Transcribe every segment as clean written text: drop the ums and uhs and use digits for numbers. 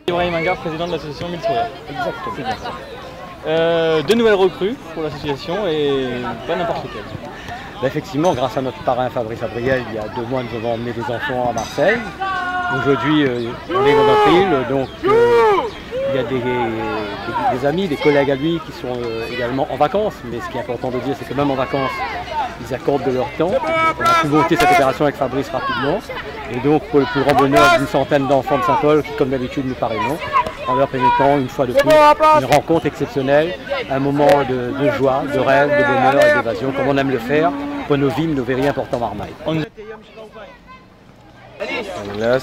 Ibrahim Angar, président de l'association Mille Sourires. Exactement. 2 nouvelles recrues pour l'association et pas n'importe lesquelles. Effectivement, grâce à notre parrain Fabrice Abriel, il y a 2 mois, nous avons emmené des enfants à Marseille. Aujourd'hui, on est en avril, donc il y a des amis, des collègues à lui qui sont également en vacances. Mais ce qui est important de dire, c'est que même en vacances, ils accordent de leur temps. On a pu monter cette opération avec Fabrice rapidement. Et donc, pour le plus grand bonheur d'une centaine d'enfants de Saint-Paul, qui comme d'habitude nous paraît long, en leur permettant une fois de plus une rencontre exceptionnelle, un moment de joie, de rêve, de bonheur et d'évasion, comme on aime le faire pour nos villes, nos verriers importants Marmaille. Elias,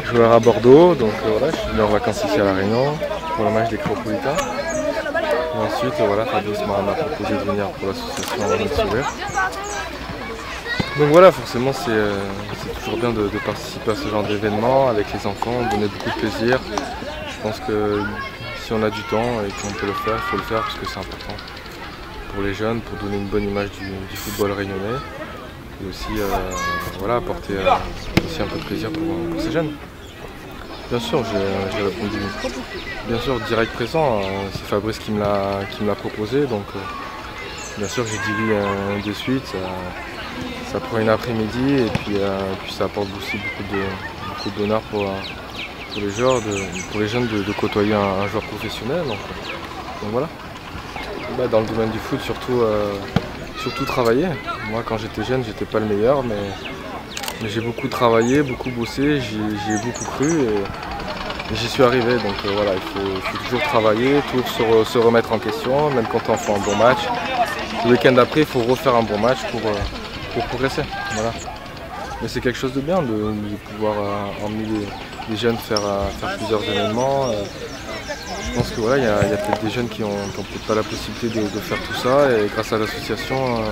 joueur à Bordeaux, donc voilà, je suis venu en vacances ici à La Réunion pour le match des Cropolitains. Et ensuite, voilà, Fabrice m'a proposé de venir pour l'association Mille Sourires. Donc voilà, forcément c'est toujours bien de participer à ce genre d'événement avec les enfants, donner beaucoup de plaisir. Je pense que si on a du temps et qu'on peut le faire, il faut le faire parce que c'est important pour les jeunes, pour donner une bonne image du football réunionnais et aussi voilà, apporter aussi un peu de plaisir pour ces jeunes. Bien sûr, j'ai répondu bien sûr direct présent, c'est Fabrice qui me l'a proposé, donc bien sûr j'ai dit oui de suite. Ça prend une après-midi et puis ça apporte aussi beaucoup de bonheur pour les joueurs, pour les jeunes de côtoyer un joueur professionnel. Donc voilà. Dans le domaine du foot, surtout travailler. Moi quand j'étais jeune, j'étais pas le meilleur, mais j'ai beaucoup travaillé, beaucoup bossé, j'y ai beaucoup cru et j'y suis arrivé. Donc voilà, il faut toujours travailler, toujours se remettre en question, même quand on fait un bon match. Le week-end d'après, il faut refaire un bon match pour progresser. Voilà. Mais c'est quelque chose de bien de pouvoir emmener les jeunes faire plusieurs événements. Je pense que voilà, il y a peut-être des jeunes qui n'ont peut-être pas la possibilité de faire tout ça et grâce à l'association,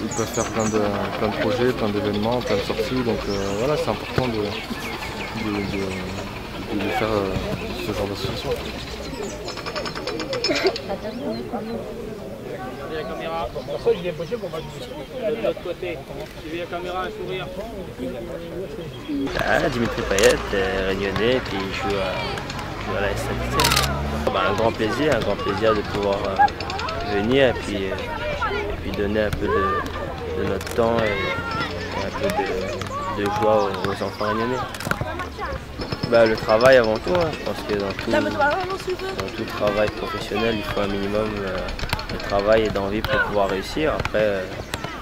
ils peuvent faire plein de projets, plein d'événements, plein de sorties. Donc voilà, c'est important de faire ce genre d'association. La caméra, ça il est possible qu'on va de l'autre côté. J'ai vu la caméra, un sourire. Dimitri Payet, réunionnais, puis il joue à la SATC. Un grand plaisir de pouvoir venir et puis donner un peu de notre temps et un peu de joie aux enfants réunionnais. Le travail avant tout, hein. Je pense que dans tout travail professionnel, il faut un minimum de travail et d'envie pour pouvoir réussir. Après,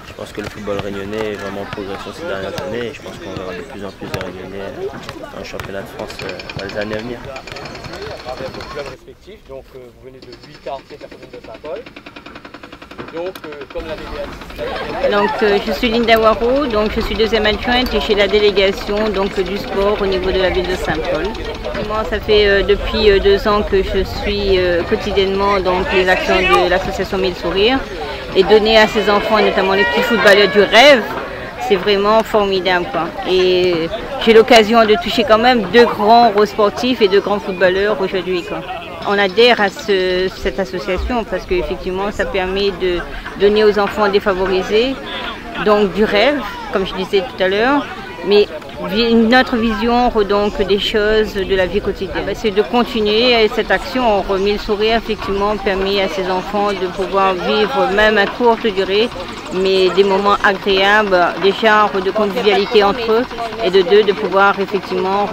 je pense que le football réunionnais est vraiment en progression ces dernières années et je pense qu'on verra de plus en plus de réunionnais dans le championnat de France dans les années à venir. Avec vos clubs respectifs, donc vous venez de 8 quartiers de la commune de Saint-Paul. Donc, comme la délégation. Je suis Linda Waro, donc je suis 2e adjointe et chez la délégation du sport au niveau de la ville de Saint-Paul. Moi, ça fait depuis 2 ans que je suis quotidiennement les actions de l'association Mille Sourires et donner à ces enfants, notamment les petits footballeurs du rêve, c'est vraiment formidable, quoi. Et j'ai l'occasion de toucher quand même 2 grands sportifs et 2 grands footballeurs aujourd'hui, quoi. On adhère à cette association parce qu'effectivement ça permet de donner aux enfants défavorisés donc du rêve, comme je disais tout à l'heure, mais notre vision des choses de la vie quotidienne. C'est de continuer cette action. Mille Sourires effectivement permet à ces enfants de pouvoir vivre même à courte durée, mais des moments agréables, déjà de convivialité entre eux et de pouvoir effectivement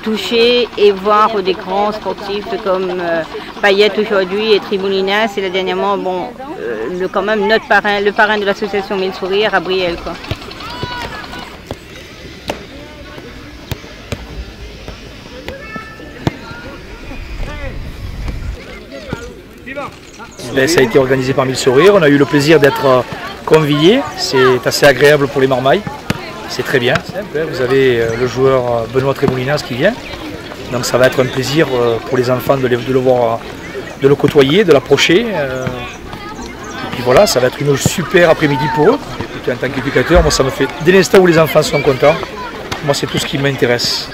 toucher et voir des grands sportifs comme Payet aujourd'hui et Triboulinas et dernièrement quand même le parrain de l'association Mille Sourires, Abriel, quoi. Ça a été organisé par Mille Sourires, on a eu le plaisir d'être conviés, c'est assez agréable pour les Marmailles. C'est très bien, vous avez le joueur Benoît Tréboulinas qui vient, donc ça va être un plaisir pour les enfants de le voir, de le côtoyer, de l'approcher. Et puis voilà, ça va être une super après-midi pour eux. En tant qu'éducateur, moi ça me fait, dès l'instant où les enfants sont contents, moi c'est tout ce qui m'intéresse.